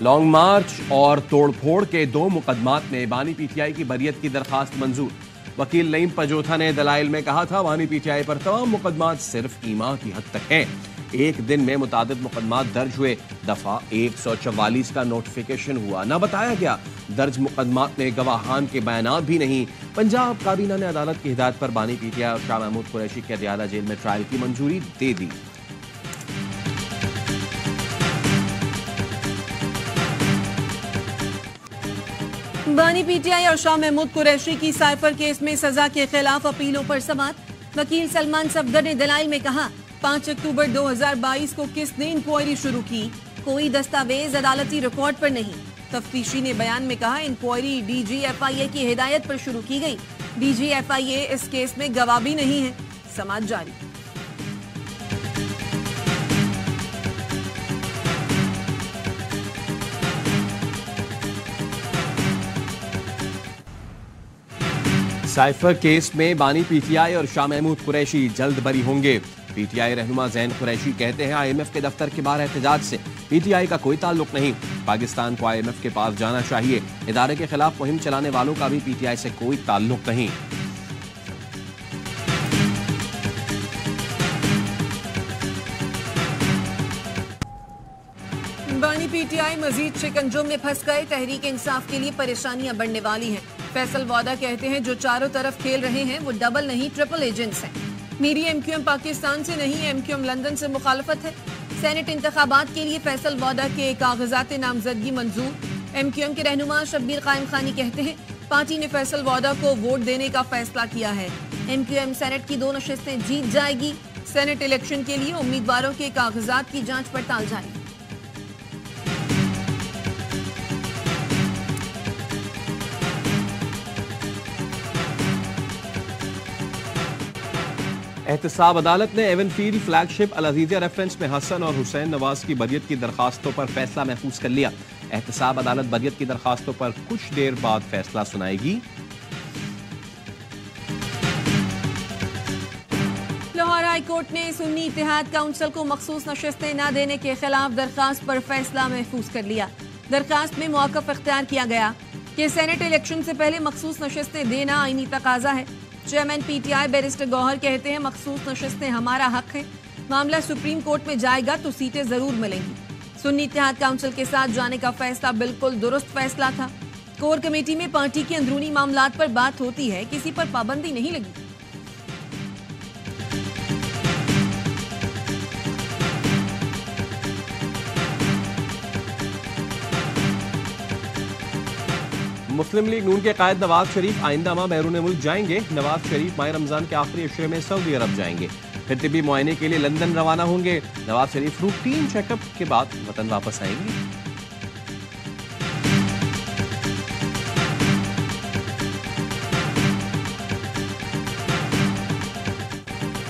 Long मार्च और तोड़फोड़ के 2 मुकदमात में बानी पीटीआई की बरियत की दरखास्त मंजूर। वकील नईम पजोथा ने दलाइल में कहा था बानी पीटीआई पर तमाम मुकदमात सिर्फ ईमा की हद तक हैं। एक दिन में मुतादिद मुकदमात दर्ज हुए, दफा 144 का नोटिफिकेशन हुआ, न बताया गया दर्ज मुकदमात में गवाहान के बयानात भी नहीं। पंजाब काबीना ने अदालत की हिदायत पर बानी पीटीआई और शाह महमूद कुरैशी के अदियाला जेल में ट्रायल की मंजूरी दे दी। बानी पीटीआई और शाह महमूद कुरैशी की साइफर केस में सजा के खिलाफ अपीलों पर समाअत। वकील सलमान सफदर ने दलाइल में कहा 5 अक्टूबर 2022 को किसने इंक्वायरी शुरू की, कोई दस्तावेज अदालती रिकॉर्ड पर नहीं। तफ्तीशी ने बयान में कहा इंक्वायरी DGFIA की हिदायत पर शुरू की गई। DGFIA इस केस में गवाह भी नहीं है। समाअत जारी। साइफर केस में बानी पीटीआई और शाह महमूद कुरैशी जल्द बरी होंगे। पीटीआई रहनुमा जैन कुरैशी कहते हैं IMF के दफ्तर के बाहर एहतजाज से पीटीआई का कोई ताल्लुक नहीं। पाकिस्तान को IMF के पास जाना चाहिए। इदारे के खिलाफ मुहिम चलाने वालों का भी पीटीआई से कोई ताल्लुक नहीं। बानी पीटीआई मजीद शिकंजों में फंस गए। तहरीक इंसाफ के लिए परेशानियां बढ़ने वाली हैं। फैसल वादा कहते हैं जो चारों तरफ खेल रहे हैं वो डबल नहीं ट्रिपल एजेंट्स हैं। मेरी MQM पाकिस्तान से नहीं, MQM लंदन से मुखालफत है। सेनेट इंतखाबात के लिए फैसल वादा के कागजात नामजदगी मंजूर। MQM के रहनुमा शब्बीर कायम खानी कहते हैं पार्टी ने फैसल वादा को वोट देने का फैसला किया है। MQM सेनेट की 2 नशिस्तें जीत जाएगी। सेनेट इलेक्शन के लिए उम्मीदवारों के कागजात की जांच पड़ताल जारी। एहतसाब अदालत ने एवनफील्ड फ्लैगशिप अल अजीजिया रेफरेंस में हसन और हुसैन नवाज की बरियत की दरखास्तों पर फैसला महफूज कर लिया। एहतसाब अदालत बरियत की दरखास्तों पर कुछ देर बाद फैसला सुनाएगी। लाहौर हाई कोर्ट ने सुन्नी इत्तेहाद काउंसिल को मखसूस नशिस्तें न देने के खिलाफ दरखास्त पर फैसला महफूज कर लिया। दरखास्त में मौक़िफ़ इख्तियार किया गया कि सेनेट इलेक्शन से पहले मखसूस नशिस्तें देना आईनी तकाजा है। चेयरमैन पीटीआई बैरिस्टर गौहर कहते हैं मखसूस नशिस्तें हमारा हक है। मामला सुप्रीम कोर्ट में जाएगा तो सीटें जरूर मिलेंगी। सुन्नी इत्तेहाद काउंसिल के साथ जाने का फैसला बिल्कुल दुरुस्त फैसला था। कोर कमेटी में पार्टी के अंदरूनी मामलात पर बात होती है, किसी पर पाबंदी नहीं लगी। मुस्लिम लीग नून के कायद नवाज शरीफ आइंदा माह बैरून मुल्क जाएंगे। नवाज शरीफ माह रमजान के आखिरी अशरे में सऊदी अरब जाएंगे, फिर तिब्बी मुआयने के लिए लंदन रवाना होंगे। नवाज शरीफ रूटीन चेकअप के बाद वतन वापस आएंगे।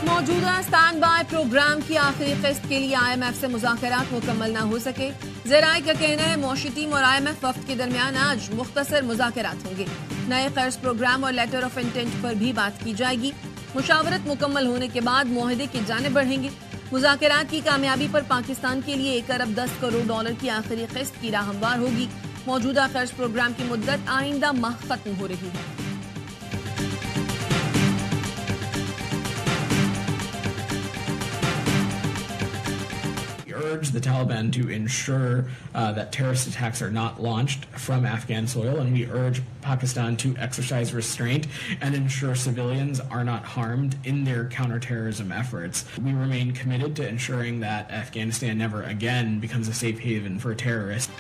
मौजूदा स्टैंड बाय प्रोग्राम की आखिरी किस्त के लिए IMF से मुज़ाकरात मुकम्मल न हो सके। ज़राए का कहना है मौशी टीम और IMF वफ्द के दरमियान आज मुख्तसर मुज़ाकरात होंगे। नए कर्ज प्रोग्राम और लेटर ऑफ इंटेंट पर भी बात की जाएगी। मुशावरत मुकम्मल होने के बाद मुआहदे की जानिब बढ़ेंगे। मुज़ाकरात की कामयाबी पर पाकिस्तान के लिए 1 अरब 10 करोड़ डॉलर की आखिरी किस्त की राह हमवार होगी। मौजूदा कर्ज प्रोग्राम की मुद्दत आइंदा माह खत्म हो रही है। urge the Taliban to ensure that terrorist attacks are not launched from Afghan soil, and we urge Pakistan to exercise restraint and ensure civilians are not harmed in their counterterrorism efforts. We remain committed to ensuring that Afghanistan never again becomes a safe haven for terrorists.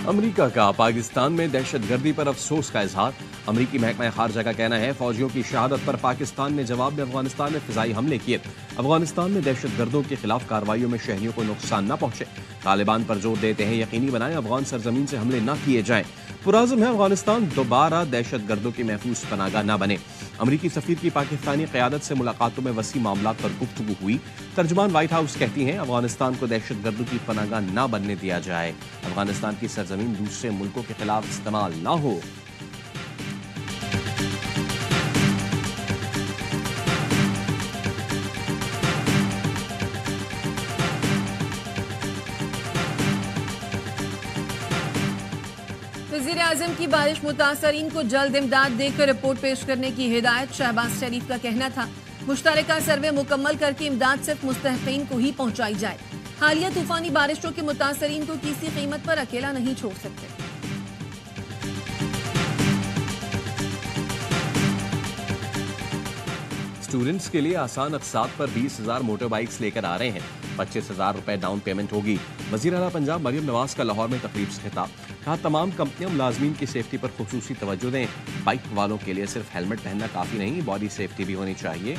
अमरीका का पाकिस्तान में दहशतगर्दी पर अफसोस का इजहार। अमरीकी महकमा खारजा का कहना है फौजियों की शहादत पर पाकिस्तान ने जवाब में अफगानिस्तान में फिजाई हमले किए। अफगानिस्तान में दहशतगर्दों के खिलाफ कार्रवाइयों में शहरियों को नुकसान न पहुंचे। तालिबान पर जोर देते हैं यकीनी बनाएं अफगान सरजमीन से हमले न किए जाएं। पुराज़म है अफगानिस्तान दोबारा दहशतगर्दों की महफूज पनागा न बने। अमरीकी सफीर की पाकिस्तानी क़यादत से मुलाकातों में वसी मामलात पर गुफ्तगू हुई। तर्जुमान व्हाइट हाउस कहती हैं अफगानिस्तान को दहशतगर्दों की पनागा न बनने दिया जाए। अफगानिस्तान की सरजमीन दूसरे मुल्कों के खिलाफ इस्तेमाल न हो। वजीर आजम की बारिश मुतासरीन को जल्द इमदाद देकर रिपोर्ट पेश करने की हिदायत। शहबाज शरीफ का कहना था मुश्तरका सर्वे मुकम्मल करके इमदाद सिर्फ मुस्तहकीन को ही पहुंचाई जाए। हालिया तूफानी बारिशों के मुतासरीन को किसी कीमत पर अकेला नहीं छोड़ सकते। स्टूडेंट्स के लिए आसान अक़सात पर 20,000 मोटर बाइक्स लेकर आ रहे हैं। 25,000 रुपए डाउन पेमेंट होगी। वज़ीर आला पंजाब मरियम नवाज का लाहौर में तकरीब से खिताब। कहा तमाम कंपनियां मुलाजमीन की सेफ्टी पर खुसूसी तवज्जो दें। बाइक वालों के लिए सिर्फ हेलमेट पहनना काफी नहीं, बॉडी सेफ्टी भी होनी चाहिए।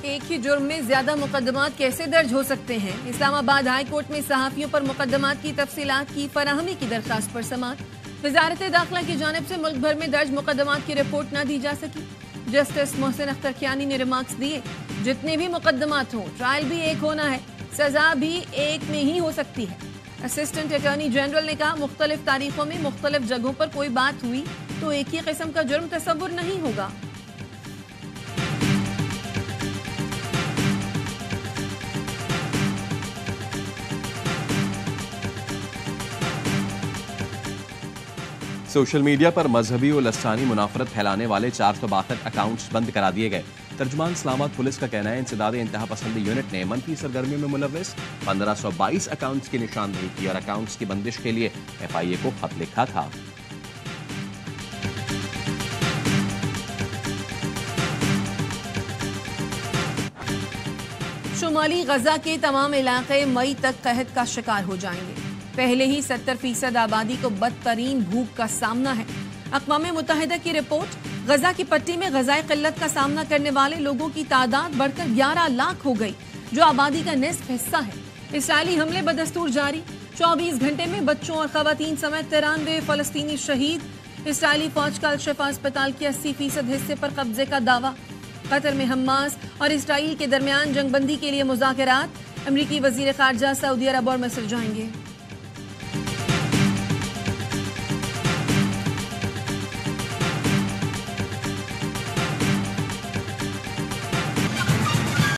एक ही जुर्म में ज्यादा मुकदमात कैसे दर्ज हो सकते हैं? इस्लामाबाद हाई कोर्ट में सहाफियों पर मुकदमात की तफसीलात की फराहमी की दरखास्त पर समाअत। वजारत दाखिला की जानिब से मुल्क भर में दर्ज मुकदमात की रिपोर्ट न दी जा सकी। जस्टिस मोहसिन अख्तर कियानी ने रिमार्क्स दिए, जितने भी मुकदमात हों ट्रायल भी एक होना है, सजा भी एक में ही हो सकती है। असिस्टेंट अटॉर्नी जनरल ने कहा मुख्तलिफ तारीखों में मुख्तलिफ जगहों पर कोई बात हुई तो एक ही किस्म का जुर्म तस्वुर नहीं होगा। सोशल मीडिया पर मजहबी और लसानी मुनाफरत फैलाने वाले 462 अकाउंट्स बंद करा दिए गए। तर्जुमान इस्लामाबाद पुलिस का कहना है इंसदाद इंतहा पसंदी यूनिट ने मनफी सरगर्मियों में मुलव्वस 1522 अकाउंट्स की निशानदेही की और अकाउंट्स की बंदिश के लिए FIA को खत लिखा था। शुमाली गजा के तमाम इलाके मई तक कहत का शिकार हो जाएंगे। पहले ही 70% आबादी को बदतरीन भूख का सामना है। अक़वाम मुत्तहिदा की रिपोर्ट, गजा की पट्टी में गज़ाई क़िल्लत का सामना करने वाले लोगों की तादाद बढ़कर 11 लाख हो गई, जो आबादी का निस्फ हिस्सा है। इसराइली हमले बदस्तूर जारी। 24 घंटे में बच्चों और ख़वातीन समेत 93 फ़लस्तीनी शहीद। इसराइली फौज का अल-शिफा अस्पताल के 80% हिस्से पर कब्जे का दावा। कतर में हमास और इसराइल के दरमियान जंगबंदी के लिए मुज़ाकरात। अमरीकी वज़ीर ख़ारजा सऊदी अरब और मिस्र जाएंगे।